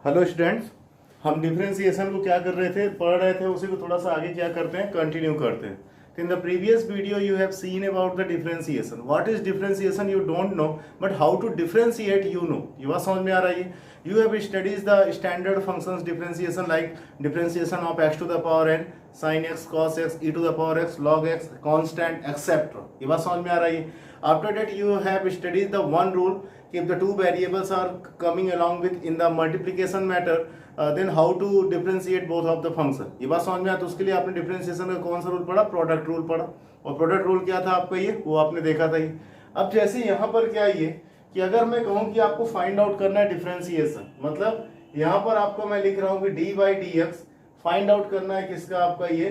Hello students, हम differentiation को क्या कर रहे थे, पढ़ रहे थे, उसी को थोड़ा सा आगे क्या करते हैं, कंटिन्यू करते हैं। तो in the previous video you have seen about the differentiation. What is differentiation you don't know, but how to differentiate you know. ये बात समझ में आ रही है। You have studies the standard functions differentiation like differentiation of x to the power n, sin x, cos x, e to the power x, log x, constant, etc. ये बात समझ में आ रही है। After that you have studied the one rule, if the two variables are coming along with in the multiplication matter, then how to differentiate both of the function। ये बात समझ में आया। तो उसके लिए आपने डिफरेंशिएशन का कौन सा रूल पढ़ा? प्रोडक्ट रूल पढ़ा। और प्रोडक्ट रूल क्या था आपका, ये वो आपने देखा था ये। अब जैसे यहाँ पर क्या ये कि अगर मैं कहूँ कि आपको फाइंड आउट करना है डिफरेंशिएशन, मतलब यहाँ पर आपको मैं लिख रहा हूँ कि d by D x find out करना है किसका, आपका ये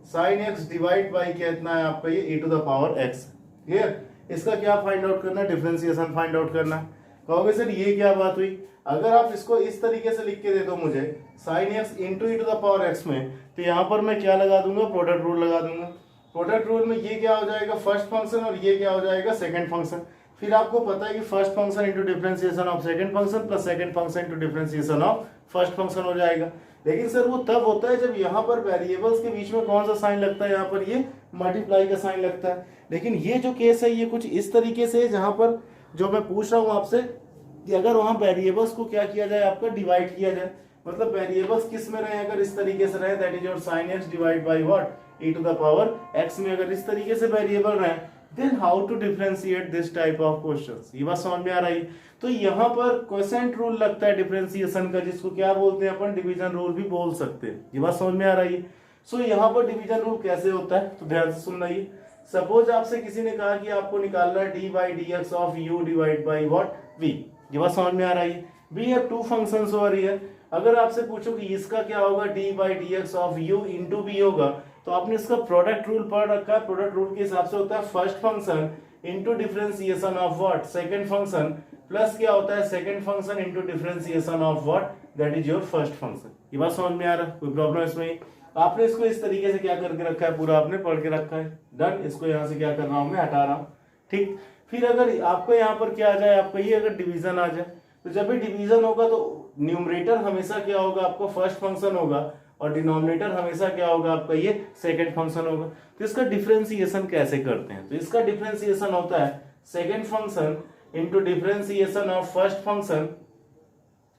साइन एक्स डिवाइड बाई कितना है आपका ये e to the power x। Clear? इसका क्या फाइंड आउट करना है? डिफरेंशिएशन फाइंड आउट करना है। कहोगे सर ये क्या बात हुई? अगर आप इसको इस तरीके से लिख के दे दो मुझे sine x into e to the power x में, तो यहाँ पर मैं क्या लगा दूंगा? प्रोडक्ट रूल लगा दूंगा। प्रोडक्ट रूल में ये क्या हो जाएगा? फर्स्ट फंक्शन, और ये क्या हो जाएगा? Second function. फिर आपको पता है कि first function into differentiation of second function plus second function into differentiation of first function हो जाएगा। लेकिन सर वो तब होता है जब यहाँ पर वेरिएबल्स के बीच में कौन सा साइन लगता है? यहाँ पर ये मल्टीप्लाई का साइन लगता है। लेकिन ये जो केस है ये कुछ इस तरीके से, जहाँ पर जो मैं पूछ रहा हूँ आपसे कि अगर वहाँ वेरिएबल्स को क्या किया जाए, आपका डिवाइड किया जाए, मतलब वेरिएबल्स किस में रहे, अगर इस तरीके से रहे that is your sine x divide by what e to the power x में, अगर इस तरीके से वेरिएबल रहे, then how to differentiate this type of questions. ये बात समझ में आ रही है। तो यहाँ पर क्वोशेंट रूल लगता है डिफरेंशिएशन का, जिसको क्या बोलते हैं अपन? डिवीजन रूल भी बोल सकते हैं। ये बात समझ में आ रही है। सो यहाँ पर डिवीजन रूल कैसे होता है, तो ध्यान से सुनना। ये सपोज आपसे किसी ने कहा कि आपको निकालना है d by D x of u divide by what v. ये बात समझ में आ रही है। We have two functions over here. अगर आपसे पूछो कि इसका क्या होगा, d by D x of u into v होगा, तो आपने इसका प्रोडक्ट रूल पढ़ रखा है। प्रोडक्ट रूल के हिसाब से होता है first function into differentiation of what second function, plus क्या होता है second function into differentiation of what that is your first function. ये बात समझ में आ रहा है? कोई प्रॉब्लम इसमें? आपने इसको इस तरीके से क्या करके रखा है, पूरा आपने पढ़ के रखा है। डन। इसको यहाँ से क्या कर रहा हूँ मैं, हटा रहा हूँ। ठीक। फिर अगर आपको यहाँ पर क्या आ जाए, आपका ये अगर डिवीजन आ जाए, तो जब भी डिवीजन होगा तो न्यूमरेटर हमेशा क्या होगा, आपको फर्स्ट फंक्शन होगा, और डिनोमिनेटर हमेशा क्या होगा, आपका ये सेकंड फंक्शन होगा। तो इसका डिफरेंशिएशन कैसे करते हैं? तो इसका डिफरेंशिएशन होता है second function into differentiation of first function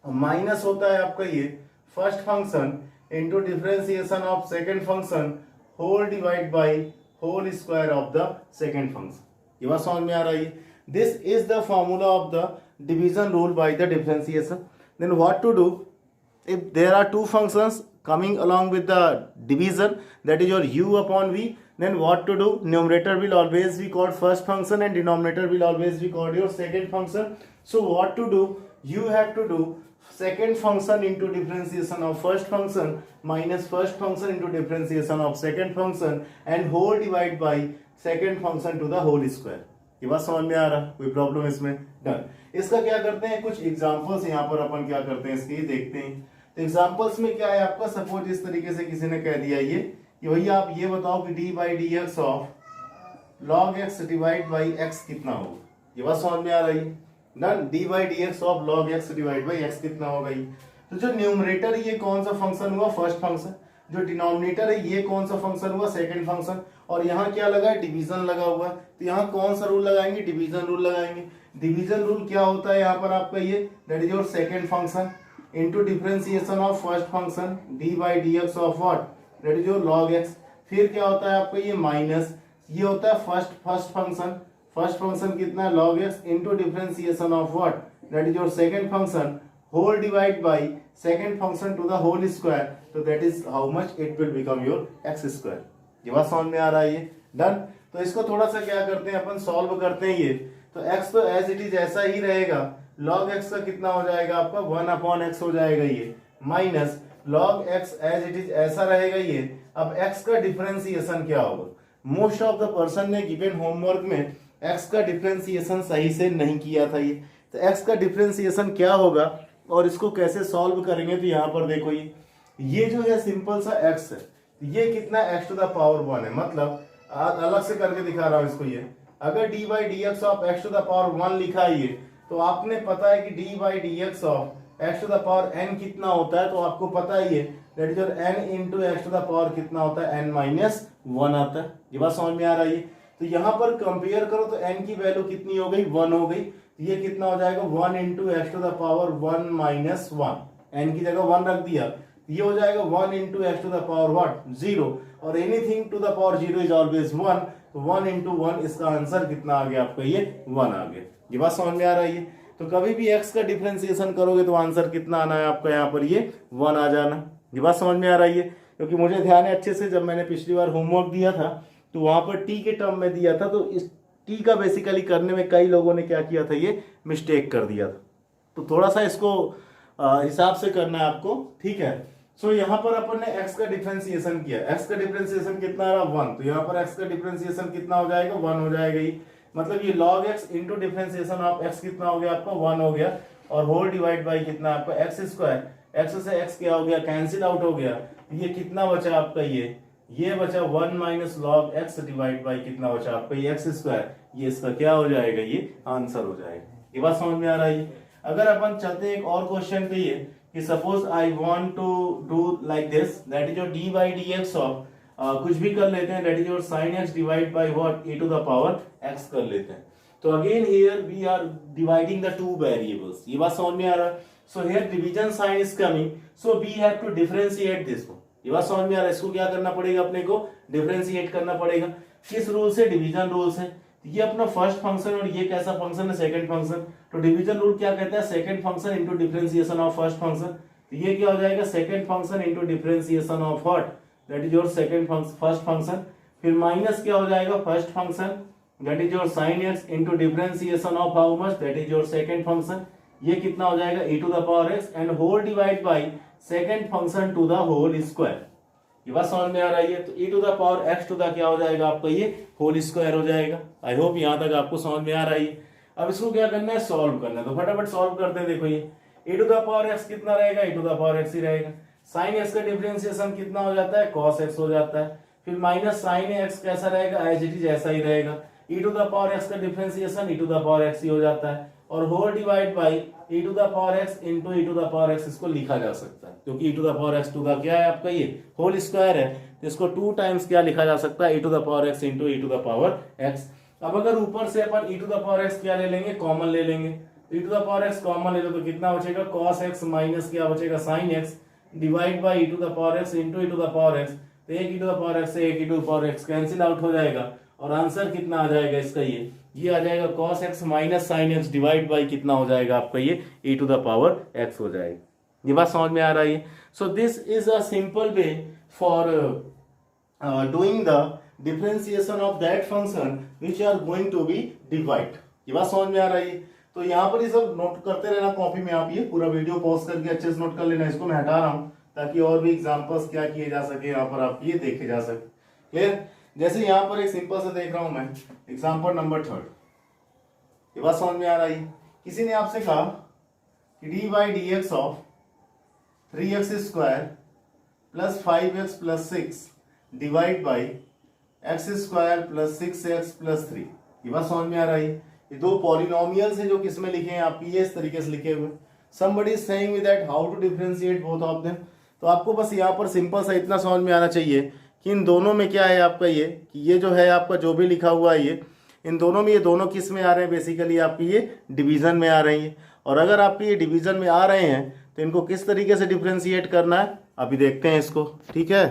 minus होता है आपका ये first function into differentiation of second function whole divide by whole square of the second function. ये बात समझ में आ रही है। This is the formula of the division rule by the differentiation. Then what to do if there are two functions coming along with the division, that is your u upon v, then what to do? Numerator will always be called first function and denominator will always be called your second function. So what to do? You have to do second function into differentiation of first function minus first function into differentiation of second function and whole divide by second function to the whole square. ये बात समझ में आ रहा? कोई problem इसमें? Done. इसका क्या करते हैं, कुछ एग्जांपल्स यहाँ पर अपन क्या करते हैं इसके देखते हैं। तो एग्जांपल्स में क्या है आपका, सपोज इस तरीके से किसी ने कह दिया ये कि भैया आप ये बताओ कि d by D x of log x divide by x कितना होगा। ये बात समझ में आ रही है? Done. D by D x of log x divide by x कितना होगा ये। तो जो न्यूमरेटर ये कौन सा फंक्शन हुआ, फर्स्ट फंक्शन। जो डिनोमिनेटर है ये कौन सा फंक्शन हुआ, सेकंड फंक्शन। और यहाँ क्या लगा है, डिवीजन लगा हुआ है। तो यहाँ कौन सा रूल लगाएंगे, डिवीजन रूल लगाएंगे। डिवीजन रूल क्या होता है यहाँ पर आपका ये, that is your second function into differentiation of first function D by D x of what that is your log x. फिर क्या होता है आपका ये माइनस, ये होता है फर्स्ट फंक्शन। फर्स्ट फंक्शन कितना है, log x into differentiation of what that is your second function whole divide by second function to the whole square. तो that is how much it will become your x square. ये बात समझ में आ रहा है ये? डन। तो इसको थोड़ा सा क्या करते हैं अपन, सॉल्व करते हैं ये। तो x तो एज इट इज ऐसा ही रहेगा। log x का कितना हो जाएगा आपका, 1/x हो जाएगा ये, minus log x as it is ऐसा रहेगा ये। अब x का डिफरेंशिएशन क्या होगा? मोस्ट ऑफ द पर्सन ने गिवन होमवर्क में x का डिफरेंशिएशन सही से नहीं किया था ये। तो x का डिफरेंशिएशन क्या होगा और इसको कैसे सॉल्व करेंगे, तो यहाँ पर देखो ये जो है सिंपल सा x है, ये कितना x टू द पावर 1 है। मतलब अलग से करके दिखा रहा हूं इसको। ये अगर d by D x of x to the power 1 लिखा है ये, तो आपने पता है कि d by D x of x to the power n कितना होता है, तो आपको पता ही है that is your n into x to the power कितना होता है, एन माइनस वन आता है। ये बात समझ में आ रही है। तो यहाँ पर कंपेयर करो तो एन की वैल्यू कितनी हो गई, वन हो गई। तो ये कितना हो जाएगा, one into x to the power one minus one, n की जगह वन रख दिया, ये हो जाएगा one into x to the power what, zero, और anything to the power zero is always one, तो वन इंटू वन, इसका आंसर कितना आ गया आपका, ये वन आ गया। ये बात समझ में आ रही है। तो कभी भी x का डिफरेंशिएशन करोगे तो आंसर कितना आना है आपका, यहाँ पर ये वन आ जाना। ये बात समझ में आ रही है, क्योंकि मुझे ध्यान है अच्छे से, जब मैंने पिछली बार होमवर्क दिया था तो वहां पर t के टर्म में दिया था, तो इस t का बेसिकली करने में कई लोगों ने क्या किया था, ये मिस्टेक कर दिया था। तो थोड़ा सा इसको हिसाब से करना है आपको, ठीक है। सो यहाँ पर अपन ने x का डिफरेंशिएशन किया, x का डिफरेंशिएशन कितना रहा, वन, तो यहाँ पर x का डिफरेंशिएशन कितना हो जाएगा, वन हो जाएगा। ये मतलब ये log x into differentiation of x कितना हो गया आपका, वन हो गया, और होल डिवाइड बाई कितना आपका एक्स स्क्वायर, x से x क्या हो गया, कैंसिल आउट हो गया, ये कितना बचा आपका, ये बचा one minus log x divide by कितना बचा आपका, ये एक्स स्क्वायर, ये इसका क्या हो जाएगा, ये आंसर हो जाएगा। ये बात समझ में आ रही है। अगर अपन चलते हैं एक और क्वेश्चन पे, ये कि suppose I want to do like this, that is your d by D x of कुछ भी कर लेते हैं, that is your sine x divide by what, a to the power x कर लेते हैं। तो again here we are dividing the two variables. ये बात समझ में आ रहा है। So here division sign is coming, so we have to differentiate this one. ये बात समझ में आ रहा है। इसको क्या करना पड़ेगा, अपने को डिफरेंशिएट करना पड़ेगा। किस रूल से, डिवीजन रूल से। ये अपना फर्स्ट फंक्शन और ये कैसा फंक्शन है, सेकंड फंक्शन। तो डिवीजन रूल क्या कहता है, second function into differentiation of first function. तो ये क्या हो जाएगा, second function into differentiation of what, that is your second function, first function. फिर माइनस क्या हो जाएगा, first function, that is your sin x into differentiation of how much, that is your second function. ये कितना हो जाएगा, e to the power x and whole divide by second function to the whole square. ये बात समझ में आ रही है। तो e to the power x to the क्या हो जाएगा आपका, ये होल स्क्वायर हो जाएगा। आई होप यहां तक आपको समझ में आ रही है। अब इसको क्या करना है, सॉल्व करना है। तो फटाफट सॉल्व करते हैं। देखो ये e to the power x कितना रहेगा, e to the power x ही रहेगा। sin x का डिफरेंशिएशन कितना हो जाता है, cos x हो जाता है। फिर माइनस sin x कैसा रहेगा, एज इट इज ऐसा ही रहेगा। e to the power x का differentiation e to the power x ही हो जाता है, और whole divide by e to the power x into e to the power x इसको लिखा जा सकता है, क्योंकि e to the power x to the क्या है आपका, ये होल स्क्वायर है। तो इसको टू टाइम्स क्या लिखा जा सकता है, e to the power x into e to the power x। अब अगर ऊपर से अपन e to the power x क्या ले लेंगे, कॉमन ले लेंगे। e to the power x common ले लो तो कितना बचेगा, cos x माइनस क्या बचेगा, sin x divide by e to the power x into e to the power x। तो एक e to the power x से एक e to the power x cancel out हो जाएगा, और आंसर कितना आ जाएगा इसका, ये आ जाएगा cos x minus sin x divide by कितना हो जाएगा आपका, ये e to the power x हो जाएगा। ये बात समझ में आ रही है। So this is a simple way for doing the differentiation of that function which are going to be divide. ये बात समझ में आ रही है। तो यहाँ पर ये सब नोट करते रहना कॉपी में, आप ये पूरा वीडियो पॉज करके अच्छे से नोट कर लेना। इसको मैं हटा रहा हूँ ताकि और भी एग्जांपल्स क्या किए जा सके, यहाँ पर आप ये देखे जा सके। क्लियर। जैसे यहाँ पर एक सिंपल से देख रहा हूं मैं, एग्जांपल नंबर 3। ये बात समझ में आ रही। किसी ने आपसे कहा कि d by D x of 3x square plus 5x plus 6 divide by x square plus 6x plus 3। ये बात समझ में आ रही। ये दो पॉलिनोमियल्स हैं जो किसमें लिखे हैं आप, ये इस तरीके से लिखे हुए। somebody is saying with that how to differentiate both of them। तो आपको बस यहाँ पर सिंपल सा इतना समझ में आना चाहिए कि इन दोनों में क्या है आपका, ये कि ये जो है आपका जो भी लिखा हुआ है, ये इन दोनों में, ये दोनों किस में आ रहे हैं, बेसिकली आपकी ये डिवीजन में आ रही है। और अगर आपके ये डिवीजन में आ रहे हैं तो इनको किस तरीके से डिफ्रेंशिएट करना है, अभी देखते हैं इसको। ठीक है।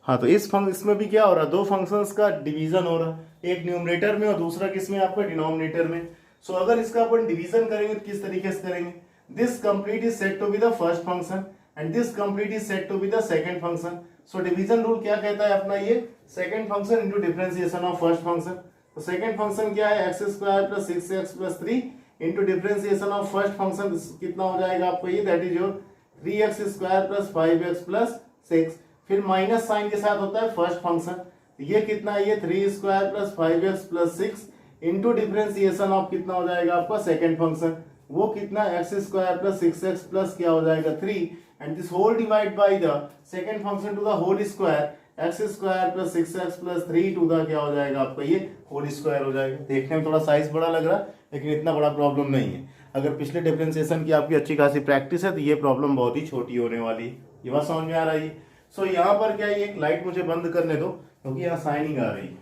हाँ, तो इसमें भी क्या हो रहा है, दो फंक्शंस का डिवीजन हो रहा है, एक न्यूमरेटर में और दूसरा किसमें आपका, डिनोमिनेटर में। सो अगर इसका अपन डिवीजन करेंगे तो किस तरीके से करेंगे, this complete is set to be the first function and this complete is set to be the second function. So division rule क्या कहता है अपना, ये second function into differentiation of first function. तो सेकंड फंक्शन क्या है, x square plus 6x plus 3 into differentiation of first function कितना हो जाएगा आपको, ये that is your 3x square plus 5x plus 6। फिर माइनस साइन के साथ होता है फर्स्ट फंक्शन, ये कितना है, ये 3 square plus 5x plus 6 into differentiation of कितना हो जाएगा आपका सेकंड फंक्शन, वो कितना x square plus 6x plus क्या हो जाएगा 3 and this whole divide by the second function to the whole square x square plus 6x plus 3 to the क्या हो जाएगा आपका, ये होल स्क्वायर हो जाएगा। देखने में थोड़ा साइज बड़ा लग रहा है लेकिन इतना बड़ा प्रॉब्लम नहीं है। अगर पिछले डिफरेंशिएशन की आपकी अच्छी खासी प्रैक्टिस है तो ये प्रॉब्लम बहुत ही छोटी होने वाली है। ये बात समझ में आ रही है। सो यहाँ पर क्या है, एक लाइट मुझे बंद करने दो क्योंकि यहाँ साइनिंग आ रही है।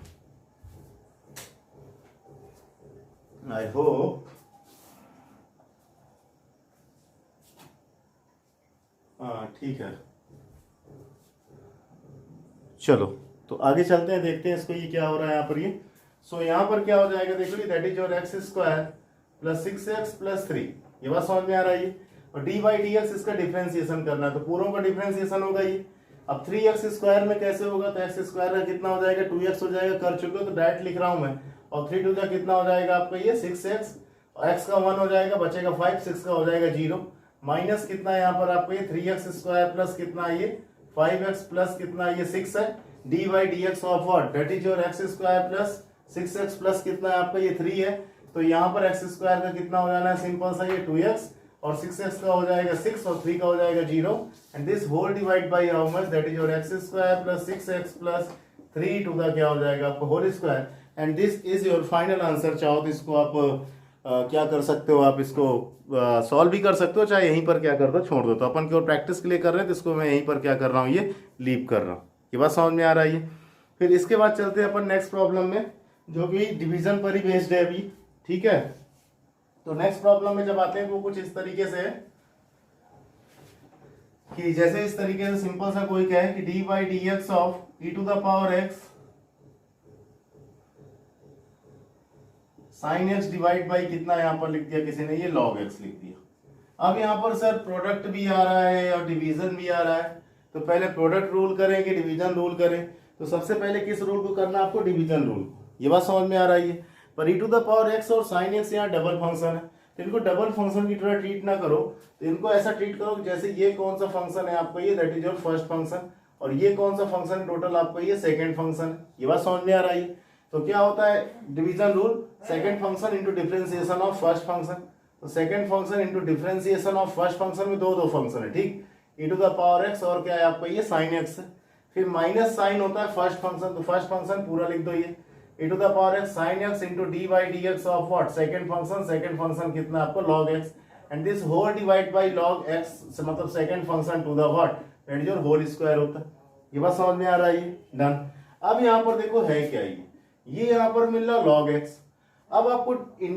आई होप हाँ ठीक है। चलो तो आगे चलते हैं, देखते हैं इसको ये क्या हो रहा है यहाँ पर ये। सो यहाँ पर क्या हो जाएगा देखो, that is your x square plus 6x plus 3। ये बात समझ में आ रही है। और डी बाई डी एक्स इसका डिफ्रेंसिएशन करना है, तो पूरों का डिफ्रेंसिएशन होगा ये। अब 3x स्क्वायर में कैसे होगा, तो एक्स स्क्वायर का कितना हो जाएगा 2x हो जाएगा, कर चुके हो तो डायरेक्ट लिख रहा हूं मैं। और 3 टू का कितना हो जाएगा आपका ये 6x, और x का 1 हो जाएगा, बचेगा 5, 6 का हो जाएगा 0, माइनस कितना है यहाँ पर आपको ये 3x स्क्वायर प्लस कितना है ये 5x प्लस कितना है ये 6 है, d by D x of what, that is your x square plus 6x plus कितना है आपका ये 3 है। तो यहाँ पर एक्स स्क्वायर का कितना हो जाना है, सिंपल सा ये 2x, और 6x का हो जाएगा 6 और 3 का हो जाएगा 0, and this whole divide by how much, that is your x square plus 6x plus 3 to the क्या हो जाएगा आपको whole square, and this is your final answer. चाहो तो इसको आप क्या कर सकते हो, आप इसको सॉल्व भी कर सकते हो, चाहे यहीं पर क्या कर दो छोड़ दो। तो अपन की और प्रैक्टिस के लिए कर रहे हैं तो इसको मैं यहीं पर क्या कर रहा हूँ, ये लीव कर रहा हूँ। ये बात समझ में आ रही है। फिर इसके बाद चलते हैं अपन नेक्स्ट प्रॉब्लम में, जो कि डिवीजन पर ही बेस्ड है अभी, ठीक है। तो नेक्स्ट प्रॉब्लम में जब आते हैं वो कुछ इस तरीके से है कि जैसे इस तरीके से सिंपल सा कोई क्या है कि d by D x of e to the power x sine x divide by कितना यहाँ पर लिख दिया किसी ने, ये लॉग एक्स लिख दिया। अब यहाँ पर सर प्रोडक्ट भी आ रहा है और डिवीजन भी आ रहा है, तो पहले प्रोडक्ट रूल करें कि डिवीजन रूल करें। तो सबसे पहले किस रूल को करना है आपको, डिवीजन रूल। ये बात समझ में आ रही है। पर ई टू द पावर एक्स और साइन एक्स यहाँ डबल फंक्शन है, तो इनको डबल फंक्शन की तरह ट्रीट ना करो, तो इनको ऐसा ट्रीट करो जैसे ये कौन सा फंक्शन है आपका ये, that is your first function, और ये कौन सा फंक्शन टोटल आपका ये सेकंड फंक्शन है। ये बात समझ में आ रही है। तो क्या होता है division rule, second function into differentiation of first function. तो second function into differentiation of first function में दो फंक्शन है, ठीक, e to the power x और क्या है आपका ये साइन एक्स है। फिर माइनस साइन होता है फर्स्ट फंक्शन, तो फर्स्ट फंक्शन पूरा लिख दो ये e to the power x sin x into d by dx of what, second function कितना आपको log x, and this whole divide by log x से मतलब second function to the what, that is your whole square होता है। ये बात समझ में आ रहा है, ये डन। अब यहाँ पर देखो है क्या ये यहाँ पर मिल रहा log x। अब आपको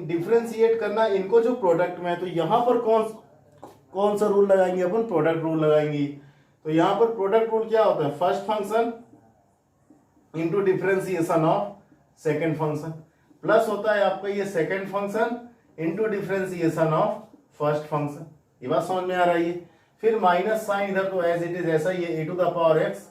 डिफरेंशिएट करना इनको जो प्रोडक्ट में है, तो यहाँ पर कौन सा रूल लगाएंगे अपन, प्रोडक्ट रूल लगाएंगे। तो यहाँ पर प्रोडक्ट रूल क्या होता है, first function into differentiation of second function, plus होता है आपका ये second function into differentiation of first function. ये बात समझ में आ रही है। फिर माइनस साइन इधर तो एज इट इज ऐसा ही है, e to the power x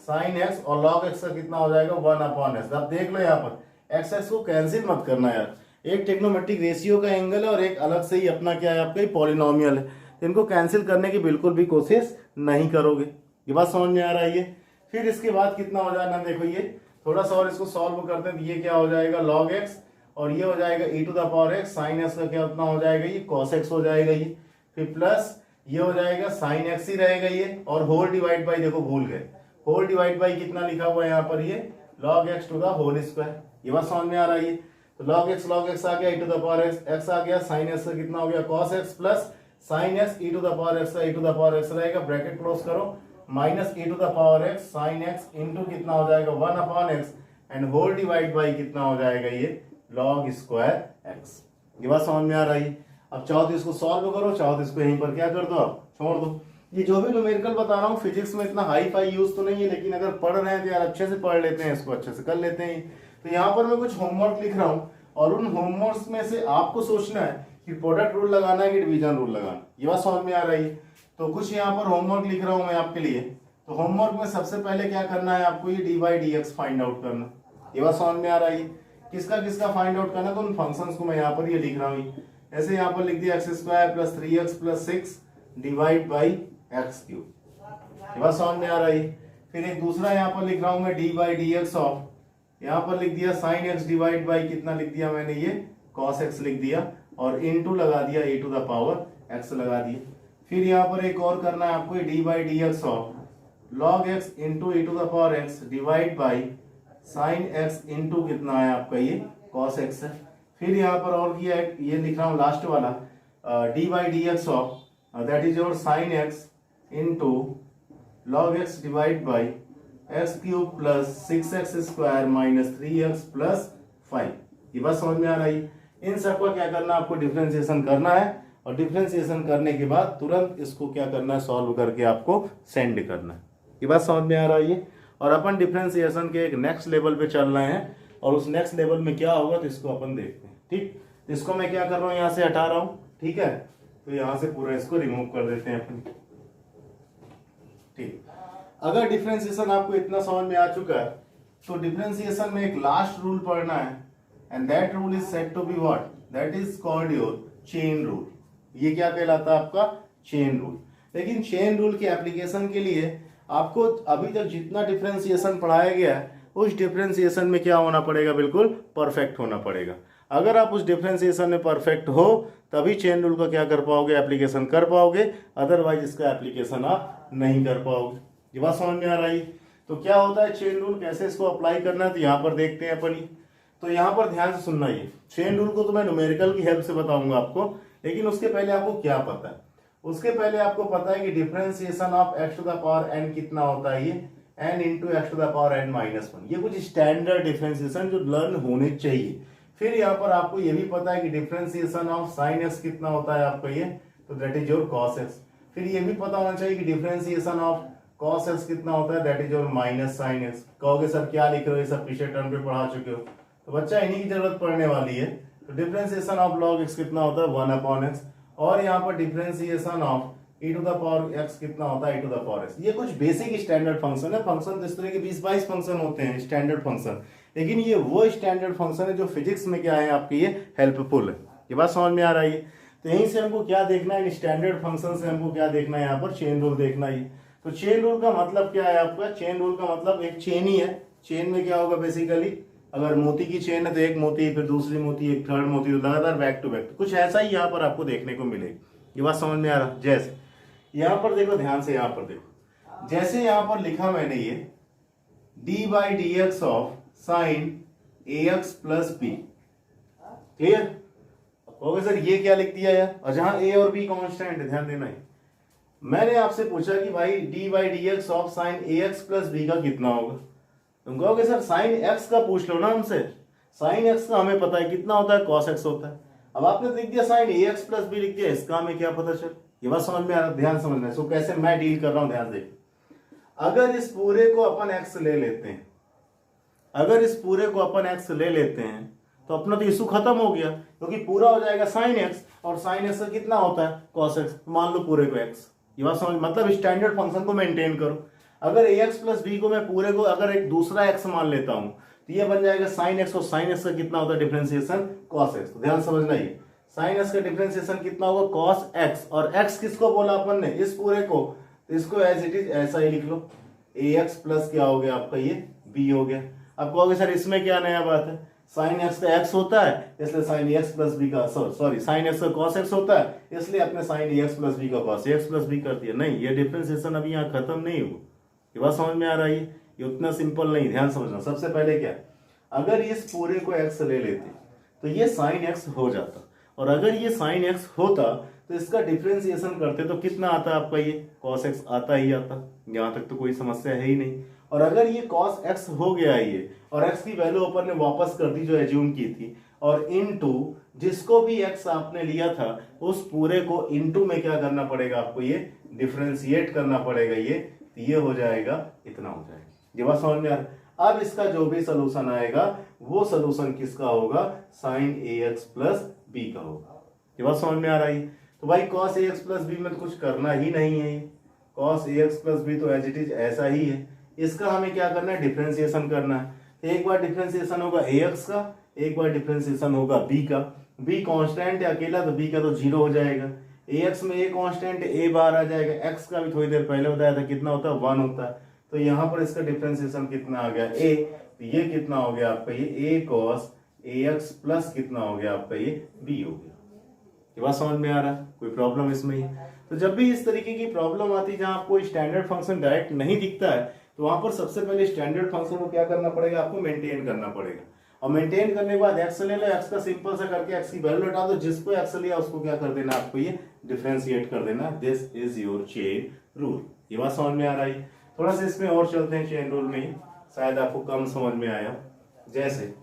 sine x और log x का कितना हो जाएगा 1/s। अब देख लो यहाँ पर एक्स एक्स को कैंसिल मत करना यार, एक ट्रिग्नोमेट्रिक रेशियो का एंगल है और एक अलग से ही अपना क्या है आपका पॉलिनोमियल है, इनको कैंसिल करने की बिल्कुल भी कोशिश नहीं करोगे। ये बात समझ में आ रही है। फिर इसके बाद कितना हो जाएगा देखो, ये थोड़ा सा और इसको सॉल्व करते हैं तो ये क्या हो जाएगा log x, और ये हो जाएगा e to the power x sine x का क्या उतना हो जाएगा ये cos x हो जाएगा ये, फिर प्लस ये हो जाएगा साइन x ही रहेगा ये, और होल डिवाइड बाई, देखो भूल गए होल डिवाइड बाई कितना लिखा हुआ है यहाँ पर ये log x to the whole square. ये बात समझ में आ रही है। तो log x आ गया, e to the power x आ गया, साइन x का कितना हो गया cos x plus sine x e to the power x का e to the power x रहेगा, ब्रैकेट क्लोज करो, minus e to the power x sine x into कितना हो जाएगा 1/x, and whole divide by कितना हो जाएगा ये log स्क्वायर x। ये बात समझ में आ रही है। अब चाहो तो इसको सॉल्व करो, चाहो तो इसको यहीं पर क्या कर दो, आप छोड़ दो। ये जो भी न्यूमेरिकल बता रहा हूँ फिजिक्स में इतना हाई फाई यूज तो नहीं है, लेकिन अगर पढ़ रहे हैं तो यार अच्छे से पढ़ लेते हैं, इसको अच्छे से कर लेते हैं। तो यहाँ पर मैं कुछ होमवर्क लिख रहा हूँ, और उन होमवर्क में से आपको सोचना है कि प्रोडक्ट रूल लगाना है कि डिवीजन रूल लगाना। ये बात समझ में आ रही है। तो कुछ यहाँ पर होमवर्क लिख रहा हूँ मैं आपके लिए। तो होमवर्क में सबसे पहले क्या करना है आपको, ये D by D x find out करना। ये बात समझ में आ रही है। किसका फाइंड आउट करना, तो उन फंक्शंस को मैं यहाँ पर ये लिख रहा हूँ। ऐसे यहाँ पर लिख दिया x square plus 3x plus 6 divide by x cube. ये बात समझ में आ रही है। फिर एक दूसरा यहाँ पर लिख रहा हूँ मैं D by D x of, यहाँ पर लिख दिया साइन एक्स डिवाइड बाई कितना लिख दिया मैंने ये कॉस एक्स लिख दिया, और इनटू लगा दिया e to the power x लगा दिया। फिर यहाँ पर एक और करना है आपको, d by D x of log x into e to the power x divide by sine x into कितना है आपका ये cos x है। फिर यहाँ पर और किया ये लिख रहा हूँ लास्ट वाला, D by D x of that is your sine x into log x divide by x cube plus 6x square minus 3x plus 5। ये बात समझ में आ रही है। इन सबका क्या करना है, आपको डिफरेंशिएशन करना है और डिफरेंशिएशन करने के बाद तुरंत इसको क्या करना है, सॉल्व करके आपको सेंड करना है। ये बात समझ में आ रही है। और अपन डिफरेंशिएशन के एक नेक्स्ट लेवल पे चल रहे हैं और उस नेक्स्ट लेवल में क्या होगा तो इसको अपन देखते हैं। ठीक, तो इसको मैं क्या कर रहा हूँ, यहाँ से हटा रहा हूँ। ठीक है, तो यहाँ से पूरा इसको रिमूव कर देते हैं अपन। ठीक, अगर डिफरेंशिएशन आपको इतना समझ में आ चुका है तो डिफरेंशिएशन में एक लास्ट रूल पढ़ना है and that rule is said to be what, that is called your chain rule. ये क्या कहलाता है आपका, चेन रूल। लेकिन चेन रूल के एप्लीकेशन के लिए आपको अभी तक जितना डिफरेंशिएशन पढ़ाया गया है उस डिफरेंशिएशन में क्या होना पड़ेगा, बिल्कुल परफेक्ट होना पड़ेगा। अगर आप उस डिफरेंशिएशन में परफेक्ट हो तभी चेन रूल का क्या कर पाओगे, एप्लीकेशन कर पाओगे, अदरवाइज इसका एप्लीकेशन आप नहीं कर पाओगे। ये बात समझ में आ रही। तो क्या होता है चेन रूल, कैसे इसको अप्लाई करना है, तो यहाँ पर देखते हैं अपन। तो यहाँ पर ध्यान से सुनना, ये चेन रूल को तो मैं न्यूमेरिकल की हेल्प से बताऊंगा आपको, लेकिन उसके पहले आपको क्या पता है, उसके पहले आपको पता है कि differentiation of x to the power n कितना होता है, ये n into x to the power n minus 1। ये कुछ स्टैंडर्ड डिफरेंशिएशन जो लर्न होने चाहिए। फिर यहाँ पर आपको ये भी पता है कि डिफरेंशिएशन ऑफ साइन x कितना होता है आपका, ये तो that is your cos x। फिर ये भी पता होना चाहिए कि डिफरेंशिएशन ऑफ cos x कितना होता है, that is your minus sine x। कहोगे सर क्या लिख रहे हो, ये सब पिछले टर्म पे पढ़ा चुके हो, तो बच्चा इन्हीं की जरूरत पड़ने वाली है। तो डिफरेंशिएशन ऑफ log x कितना होता है, 1/x। और यहाँ पर differentiation of e to the power x कितना होता है, e to the power x। ये कुछ बेसिक स्टैंडर्ड फंक्शन है। फंक्शन इस तरह के 20-22 फंक्शन होते हैं स्टैंडर्ड फंक्शन, लेकिन ये वो स्टैंडर्ड फंक्शन है जो फिजिक्स में क्या है आपके, ये हेल्पफुल है। ये बात समझ में आ रही है। तो यहीं से हमको क्या देखना है, स्टैंडर्ड फंक्शन से हमको क्या देखना है, यहाँ पर चेन रूल देखना है। तो चेन रूल का मतलब क्या है आपका, चेन रूल का मतलब एक चेन ही है। चेन में क्या होगा बेसिकली, अगर मोती की चेन है तो एक मोती, फिर दूसरी मोती, एक थर्ड मोती, तो लगातार बैक टू बैक। कुछ ऐसा ही यहाँ पर आपको देखने को मिलेगी। ये बात समझ में आ रहा। जैसे यहाँ पर देखो, ध्यान से यहाँ पर देखो, जैसे यहाँ पर लिखा मैंने ये D by D x of sine A x plus b. Clear हो सर, ये क्या लिख दिया यार, और जहां ए और बी कांस्टेंट है, ध्यान देना है। मैंने आपसे पूछा कि भाई d by D x of sine A x plus b का कितना होगा। तुम कहोगे सर साइन एक्स का पूछ लो ना हमसे। साइन एक्स का हमें पता है कितना होता है, कॉस एक्स होता है। अब आपने लिख दिया साइन ए एक्स प्लस बी लिख दिया, इसका हमें क्या पता चल। ये बात समझ में आ रहा, ध्यान समझना है। सो कैसे मैं डील कर रहा हूं, ध्यान देखिए। अगर इस पूरे को अपन एक्स ले लेते हैं, अगर इस पूरे को अपन एक्स ले लेते हैं तो अपना तो इशू खत्म हो गया, क्योंकि पूरा हो जाएगा साइन एक्स, और साइन एक्स का कितना होता है, कॉस एक्स। मान लो पूरे को एक्स। ये बात समझ, मतलब स्टैंडर्ड फंक्शन को मेंटेन करो। अगर ए एक्स प्लस बी को मैं पूरे को अगर एक दूसरा एक्स मान लेता हूं तो ये बन जाएगा साइन एक्स, और साइन एक्स का कितना होता है डिफरेंशिएशन, कॉस एक्स। तो ध्यान समझना, ये साइन एक्स का डिफरेंशिएशन कितना होगा, कॉस एक्स। और एक्स किसको बोला अपन ने, इस पूरे को, तो इसको एज इट इज ऐसा ही लिख लो, ए एक्स प्लस क्या हो गया आपका, ये बी हो गया। अब कहोगे सर इसमें क्या नया बात है, साइन एक्स का एक्स होता है इसलिए साइन एक्स प्लस बी का, सॉरी साइन एक्स का कॉस एक्स होता है इसलिए अपने साइन एक्स प्लस बी का कॉस एक्स प्लस बी कर दिया। नहीं, ये डिफरेंशिएशन अभी यहाँ खत्म नहीं हुआ। ये बात समझ में आ रही है, ये उतना सिंपल नहीं। ध्यान समझना, सबसे पहले क्या, अगर इस पूरे को एक्स ले लेते तो ये साइन एक्स हो जाता, और अगर ये साइन एक्स होता तो इसका डिफरेंशिएशन करते तो कितना आता आपका, ये कॉस एक्स आता ही आता। यहाँ तक तो कोई समस्या है ही नहीं। और अगर ये cos x हो गया ये, और x की वैल्यू अपन ने वापस कर दी जो एज्यूम की थी, और इनटू जिसको भी x आपने लिया था उस पूरे को इनटू में क्या करना पड़ेगा आपको, ये डिफरेंशिएट करना पड़ेगा। ये हो जाएगा, इतना हो जाएगा। ये बात समझ में आ रहा। अब इसका जो भी सोल्यूशन आएगा वो सोल्यूशन किसका होगा, साइन ए एक्स प्लस बी का होगा। ये बात समझ में आ रही है। तो भाई cos ए एक्स प्लस बी में तो कुछ करना ही नहीं है, cos ए एक्स प्लस बी तो एज इट इज ऐसा ही है। इसका हमें क्या करना है, डिफरेंशिएशन करना है। एक बार डिफरेंशिएशन होगा ए एक्स का, एक बार डिफरेंशिएशन होगा बी का। बी कांस्टेंट है अकेला, तो बी का तो 0 हो जाएगा। ए एक्स में ए कांस्टेंट, ए बाहर आ जाएगा। एक्स का भी थोड़ी देर पहले बताया था कितना होता है, 1 होता है। तो यहाँ पर इसका डिफरेंशिएशन कितना आ गया, ए। तो ये कितना हो गया आपका, ये ए कॉस ए एक्स प्लस कितना हो गया आपका, ये बी हो गया। ये बात समझ में आ रहा है, कोई प्रॉब्लम इसमें ही। तो जब भी इस तरीके की प्रॉब्लम आती है जहां आपको स्टैंडर्ड फंक्शन डायरेक्ट नहीं दिखता है, तो वहां पर सबसे पहले स्टैंडर्ड फंक्शन को क्या करना पड़ेगा, आपको मेंटेन करना पड़ेगा। और मेंटेन करने के बाद एक्स ले लो, एक्स का सिंपल सा करके एक्स की वैल्यू हटा दो, जिसको एक्स लिया उसको क्या कर देना आपको ये डिफरेंशिएट कर देना। This is your chain rule. ये बात समझ में आ रही है? थोड़ा सा इसमें और चलते हैं चेन रूल में ही, शायद आपको कम समझ में आया। जैसे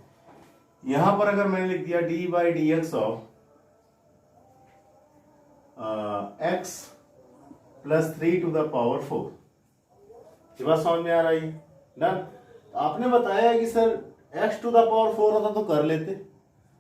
यहां पर अगर मैंने लिख दिया d by D x of x plus 3 to the power 4, ये बात समझ में आ रही है? डन। आपने बताया कि sir x to the power 4 होता तो कर लेते,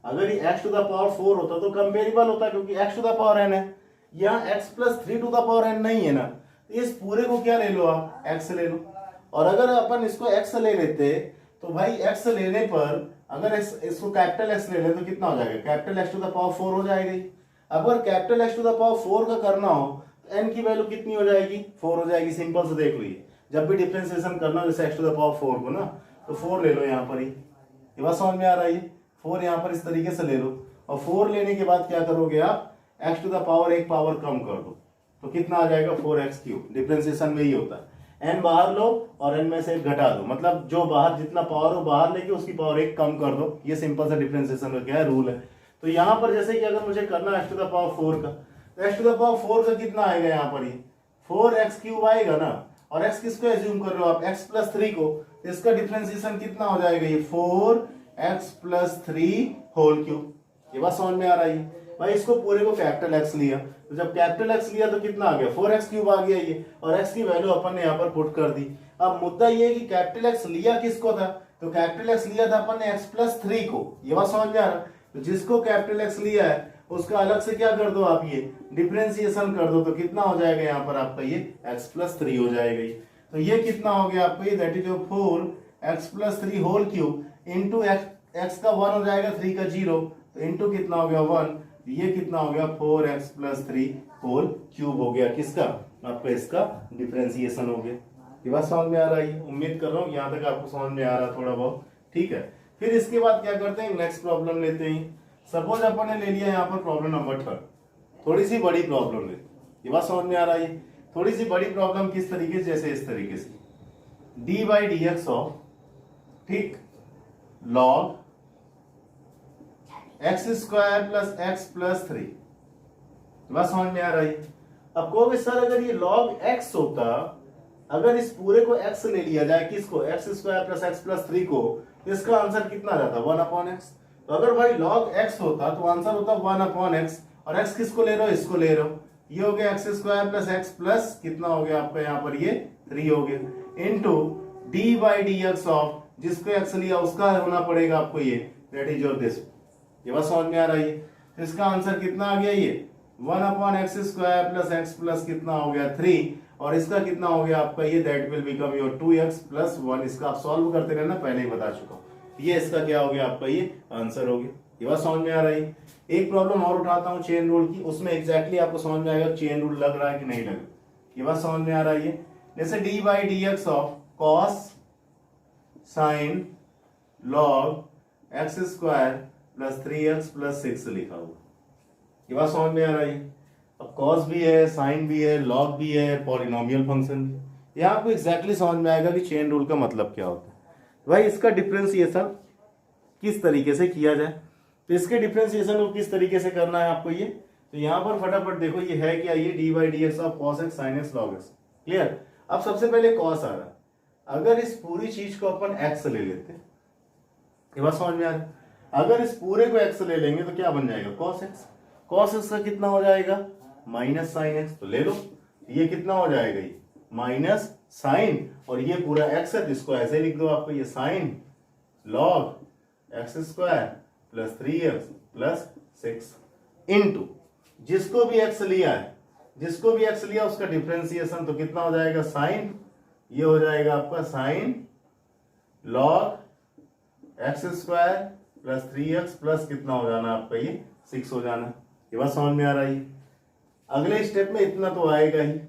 अगर ये x टू द पावर 4 होता तो कंपेरेबल होता, क्योंकि x to the power n है, यहाँ x plus 3 to the power n नहीं है ना, तो इस पूरे को क्या ले लो आप, x ले लो। और अगर अपन इसको x ले लेते तो भाई x लेने पर अगर इसको कैपिटल X ले ले तो कितना हो जाएगा, capital X to the power 4 हो जाएगी। अगर capital X to the power 4 का करना हो तो n की वैल्यू कितनी हो जाएगी, 4 हो जाएगी। सिंपल से देख लीजिए, जब भी डिफरेंशिएशन करना हो जैसे x टू द पावर 4 को ना, तो 4 ले लो यहाँ पर ही, ये बात समझ में आ रही है? 4 यहाँ पर इस तरीके से ले लो, और 4 लेने के बाद क्या करोगे आप, x टू द पावर एक पावर कम कर दो, तो कितना आ जाएगा 4x3। डिफरेंशिएशन में ही होता है, n बाहर लो और n में से एक घटा दो, मतलब जो बाहर जितना पावर हो बाहर लेके उसकी पावर एक कम कर दो। ये सिंपल सा डिफरेंशिएशन का क्या है, रूल है। तो यहाँ पर जैसे कि अगर मुझे करना है x टू द पावर 4 का, तो x टू द पावर 4 का कितना आएगा, यहाँ पर ही 4x³ आएगा ना, और x किसको एज्यूम कर रहे हो आप, x प्लस 3 को, तो इसका डिफरेंशिएशन कितना हो जाएगा, ये 4x प्लस 3 होल क्यूब। ये बात समझ में आ रही है? भाई इसको पूरे को कैपिटल X लिया, तो जब कैपिटल X लिया तो कितना आ गया, 4x³ आ गया ये, और x की वैल्यू अपन ने यहाँ पर पुट कर दी। अब मुद्दा ये है कि कैपिटल X लिया किसको था, तो कैपिटल X लिया था अपन ने x प्लस 3 को। ये बात समझ में आ रहा है? तो जिसको कैपिटल X लिया है उसका अलग से क्या कर दो आप, ये डिफरेंशिएशन कर दो, तो कितना हो जाएगा यहाँ पर आपका ये x प्लस 3 हो जाएगा। तो ये कितना हो गया आपका ये, that is 4x plus 3 whole cube into x का 1 हो जाएगा, 3 का 0, तो इंटू कितना हो गया 1, ये कितना हो गया 4x प्लस 3 होल क्यूब हो गया, किसका, आपका इसका डिफरेंशिएशन हो गया। ये बात समझ में आ रही है? उम्मीद कर रहा हूँ यहाँ तक आपको समझ में आ रहा थोड़ा बहुत, ठीक है। फिर इसके बाद क्या करते हैं, नेक्स्ट प्रॉब्लम लेते हैं। सपोज अपन ने ले लिया यहाँ पर प्रॉब्लम नंबर 3, थोड़ी सी बड़ी प्रॉब्लम लेते। ये बात समझ में आ रही है? थोड़ी सी बड़ी प्रॉब्लम किस तरीके से, जैसे इस तरीके से d by D x of, ठीक, log x square plus x plus 3। बात समझ में आ रही है? अब कहोगे सर अगर ये लॉग एक्स होता, अगर इस पूरे को एक्स ले लिया जाए, किसको, x square plus x plus 3 को, तो इसका आंसर कितना जाता, 1/x। तो अगर भाई log x होता तो आंसर होता 1/x, और x किसको ले रहे हो, इसको ले रहे हो, ये हो गया x square plus x plus कितना हो गया आपका यहाँ पर ये 3 हो गया, into D by D x of, जिसको x लिया उसका होना पड़ेगा आपको ये, दैट इज योर दिस। ये बात समझ में आ रही है? तो इसका आंसर कितना आ गया, ये 1/x square plus x plus कितना हो गया 3, और इसका कितना हो गया आपका ये, that will become your 2x plus 1। इसका आप सॉल्व करते रहना, पहले ही बता चुका हूं। ये इसका क्या हो गया आपका ये आंसर हो गया। ये बात समझ में आ रही है? एक प्रॉब्लम और उठाता हूँ चेन रूल की, उसमें एग्जैक्टली आपको समझ में आएगा चेन रूल लग रहा है कि नहीं लग रहा। ये बात समझ में आ रही है? जैसे D by D x of cos sine log x square plus 3x plus 6 लिखा हुआ। ये बात समझ में आ रही है? अब कॉस भी है, साइन भी है, लॉग भी है, पॉलिनोमियल फंक्शन भी है। यहाँ आपको एग्जैक्टली समझ में आएगा कि चेन रूल का मतलब क्या होता है। भाई इसका डिफरेंशिएशन किस तरीके से किया जाए, तो इसके डिफरेंशिएशन को किस तरीके से करना है आपको ये, तो यहाँ पर फटाफट देखो ये है क्या, ये D by D x of cos x sine x log x. Clear? अब सबसे पहले कॉस आ रहा, अगर इस पूरी चीज को अपन एक्स ले लेते, ये बात समझ में आ रही? अगर इस पूरे को एक्स ले लेंगे तो क्या बन जाएगा, कॉस एक्स। कॉस एक्स का कितना हो जाएगा, माइनस साइन एक्स। तो ले लो, ये कितना हो जाएगा, ये माइनस साइन, और ये पूरा एक्स है, इसको ऐसे लिख दो आपको, ये sign log x square plus 3x plus 6 into जिसको भी एक्स लिया है, जिसको भी एक्स लिया उसका डिफरेंशिएशन, तो कितना हो जाएगा, साइन, ये हो जाएगा आपका sign log x square plus 3x plus कितना हो जाना आपका ये 6 हो जाना। ये बात समझ में आ रही है? अगले स्टेप में इतना तो आएगा ही।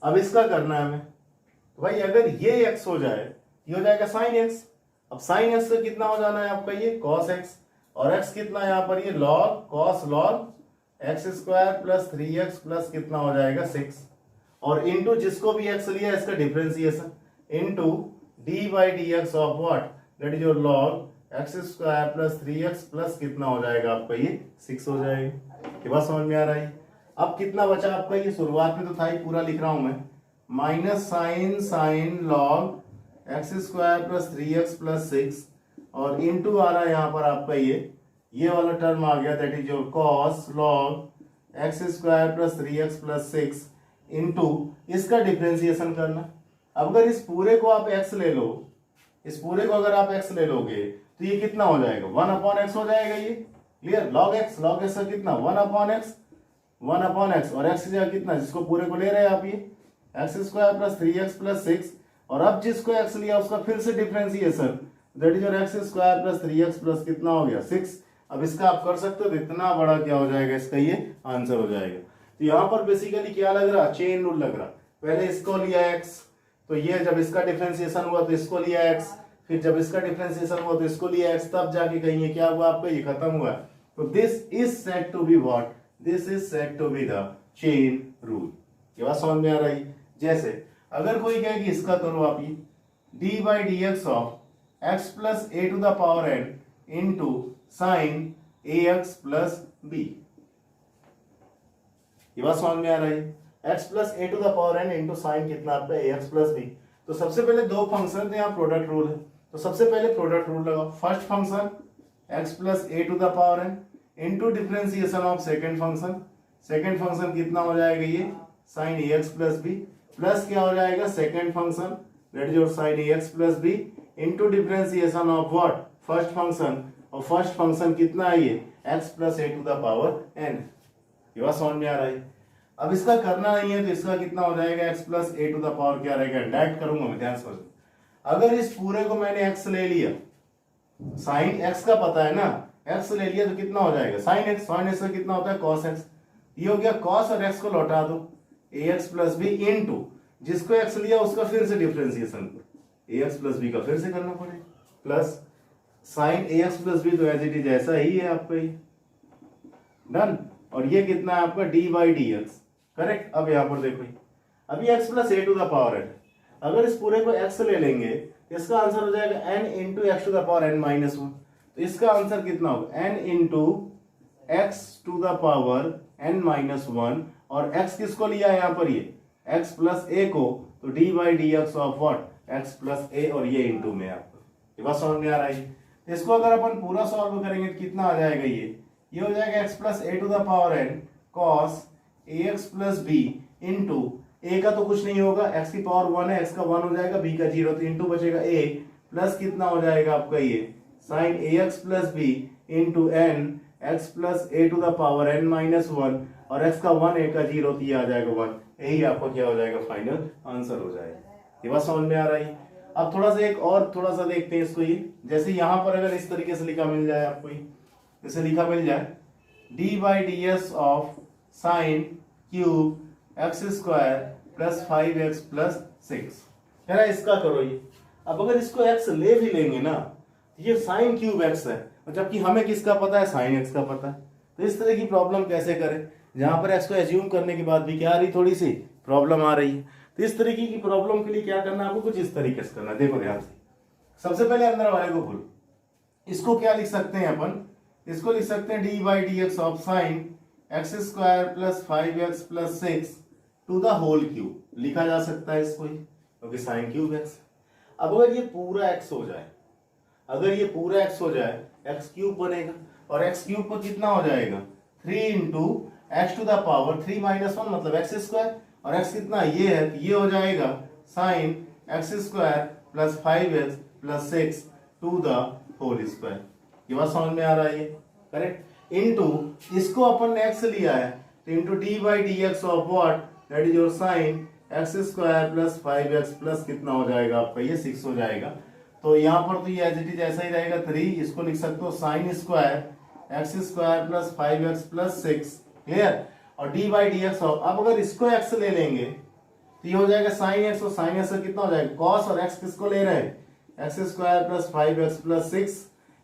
अब इसका करना है हमें, तो भाई अगर ये x हो जाए, ये हो जाएगा साइन x। अब साइन x से कितना हो जाना है आपका ये cos x, और x कितना है यहाँ पर ये log cos log x square plus 3x plus कितना हो जाएगा 6, और इंटू जिसको भी x लिया इसका differentiation, into D by D x of what, that is your log x square plus 3x plus कितना हो जाएगा आपका ये 6 हो जाएगा। ये बात समझ में आ रहा है। अब कितना बचा आपका, ये शुरुआत में तो था ही, पूरा लिख रहा हूं मैं, minus sign log x square plus 3x plus 6 और इनटू आ रहा है यहाँ पर आपका ये वाला टर्म आ गया, that is your cos log x square plus 3x plus 6 into इसका डिफरेंशिएशन करना। अब अगर इस पूरे को आप x ले लो, इस पूरे को अगर आप x ले लोगे तो ये कितना हो जाएगा 1/x हो जाएगा। ये क्लियर, log x का कितना 1/x और x की जगह कितना, जिसको पूरे को ले रहे हैं आप ये x square plus 3x plus 6 और अब जिसको x लिया उसका फिर से differentiation, that is your x square plus 3x plus कितना हो गया 6। अब इसका आप कर सकते हो तो इतना बड़ा क्या हो जाएगा, इसका ये आंसर हो जाएगा। तो यहाँ पर बेसिकली क्या लग रहा, चेन रूल लग रहा। पहले इसको लिया x, तो ये जब इसका डिफरेंशिएशन हुआ तो इसको लिया x, फिर जब इसका डिफरेंशिएशन हुआ तो इसको लिया x, तब जाके कहीं क्या हुआ आपका, ये खत्म हुआ। तो this is said to be what, this is said to be the chain rule. ये बात समझ में आ रही। जैसे अगर कोई कहे कि इसका करो आप ये D by D x of x plus A to the power N into sine A x plus B, ये बात समझ में आ रही है। x plus A to the power N into sine कितना आपका ए एक्स प्लस बी। तो सबसे पहले दो फंक्शन थे, यहाँ प्रोडक्ट रूल है, तो सबसे पहले प्रोडक्ट रूल लगाओ। First function x plus A to the power N into differentiation of second function, second function कितना हो जाएगा ये साइन ए एक्स प्लस बी, प्लस क्या हो जाएगा second function that is your sine A x plus B into differentiation of what first function, और first function कितना है ये x plus A to the power N. ये बात समझ में आ रहा है। अब इसका करना नहीं है तो इसका कितना हो जाएगा x plus A to the power क्या रहेगा, डायरेक्ट करूंगा मैं, ध्यान समझो। अगर इस पूरे को मैंने x ले लिया, साइन x का पता है ना, x ले लिया तो कितना हो जाएगा साइन x, साइन x का कितना होता है cos x। ये हो गया cos और x को लौटा दो ax प्लस बी इनटू जिसको x लिया उसका फिर से डिफरेंशिएशन ax प्लस बी का फिर से करना पड़ेगा, plus sine ax plus B तो एज इट इज ऐसा ही है आपका ये, डन। और ये कितना है आपका D by D X, correct. अब यहां पर देखो अभी x plus A to the power N, अगर इस पूरे को x ले लेंगे तो इसका आंसर हो जाएगा n into x to the power n minus 1। तो इसका आंसर कितना होगा n into x to the power n minus 1, और x किसको लिया है यहाँ पर ये x प्लस ए को, तो d by D x of what x plus a, और ये इंटू में आपको ये बात समझ में आ रहा है। इसको अगर अपन पूरा सॉल्व करेंगे तो कितना आ जाएगा ये हो जाएगा x plus A to the power n cos ax plus B into a का तो कुछ नहीं होगा, x की पावर 1 है, x का 1 हो जाएगा, b का 0, तो इंटू बचेगा a, प्लस कितना हो जाएगा आपका ये sine ax plus B into n x plus A to the power n minus 1, और x का 1 a का 0, तो ये आ जाएगा 1। यही आपका क्या हो जाएगा फाइनल आंसर हो जाएगा। ये बात समझ में आ रही है। अब थोड़ा सा एक और थोड़ा सा देखते हैं इसको, ये जैसे यहाँ पर अगर इस तरीके से लिखा मिल जाए आपको, जैसे लिखा मिल जाए D by D S of sine cube x square plus 5x plus 6, है ना, इसका करो ये। अब अगर इसको x ले भी लेंगे ना, ये साइन क्यूब x है, जबकि हमें किसका पता है साइन x का पता है। तो इस तरह की प्रॉब्लम कैसे करें जहां पर x को एज्यूम करने के बाद भी क्या आ रही, थोड़ी सी प्रॉब्लम आ रही है। तो इस तरीके की प्रॉब्लम के लिए क्या करना है आपको, कुछ इस तरीके से करना है। देखो ध्यान से, सबसे पहले अंदर वाले को भूलो, इसको क्या लिख सकते हैं अपन, इसको लिख सकते हैं D by D x of sine X square plus 5x plus 6 to the whole cube, लिखा जा सकता है इसको ही, क्योंकि साइन क्यूब एक्स। अब अगर ये पूरा x हो जाए, अगर ये पूरा x हो जाए, एक्स क्यूब बनेगा, और एक्स क्यूब पर कितना हो जाएगा 3 into x to the power 3 minus 1 मतलब एक्स स्क्वायर, और x कितना ये है, तो ये हो जाएगा sine X square plus 5x plus 6 to the whole square. ये बात समझ में आ रहा है, करेक्ट। इनटू इसको अपन ने x लिया है, तो into D by D x of what that is your sine X square plus 5x plus कितना हो जाएगा आपका ये 6 हो जाएगा। तो यहाँ पर तो ये एज इट इज ऐसा ही रहेगा 3, इसको लिख सकते हो sine square x square plus 5x plus 6, clear. और d by D x of, अब अगर इसको x ले लेंगे तो ये हो जाएगा साइन x, और साइन x का कितना हो जाएगा cos, और x किसको ले रहे हैं x square plus 5x plus 6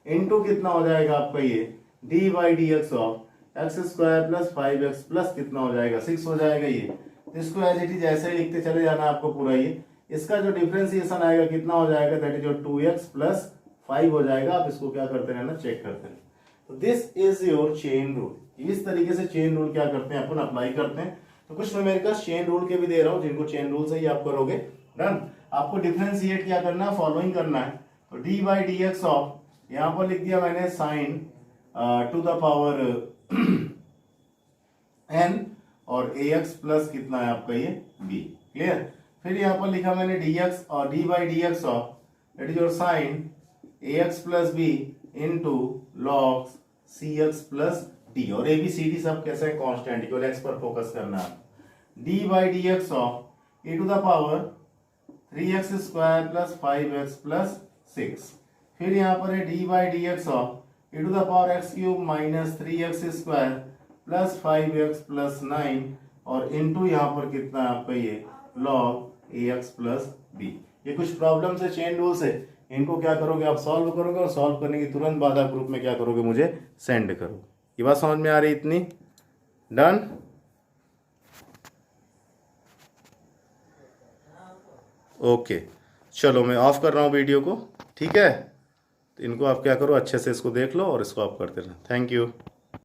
into कितना हो जाएगा आपका ये D by D x of x square plus 5x plus कितना हो जाएगा 6 हो जाएगा ये। तो इसको एज इट इज ऐसे ही लिखते चले जाना आपको पूरा ये। इसका जो डिफरेंशिएशन आएगा कितना हो जाएगा, that is your 2x plus 5 हो जाएगा। आप इसको क्या करते रहना, चेक करते हैं। तो this is your chain rule. इस तरीके से चेन रूल क्या करते हैं अपन अप्लाई करते हैं। तो कुछ न्यूमेरिकल्स चेन रूल के भी दे रहा हूं, जिनको चेन रूल से ही आप करोगे। डन। आपको डिफरेंशिएट क्या करना है, फॉलोइंग करना है। तो d by D x of, यहां पर लिख दिया मैंने sign to the power n और ax प्लस कितना है आपका ये b। क्लियर। फिर यहां पर लिखा मैंने dx और d by D x of, that is your sine ax plus b into log cx plus d। और ABCD सब कैसे है, कॉन्स्टेंट, केवल x पर फोकस करना है। d by D x of e to the power 3x square plus 5x plus 6। फिर यहाँ पर है d by D x of e to the power x cube minus 3x square plus 5x plus 9 और into यहाँ पर कितना है आपका ये log ax प्लस b। ये कुछ प्रॉब्लम्स है चेन रूल से, इनको क्या करोगे आप, सॉल्व करोगे और सॉल्व करने के तुरंत बाद आप ग्रुप में क्या करोगे, मुझे सेंड करोगे। ये बात समझ में आ रही इतनी। डन। ओके चलो मैं ऑफ कर रहा हूँ वीडियो को, ठीक है। तो इनको आप क्या करो, अच्छे से इसको देख लो और इसको आप करते रहना। Thank you.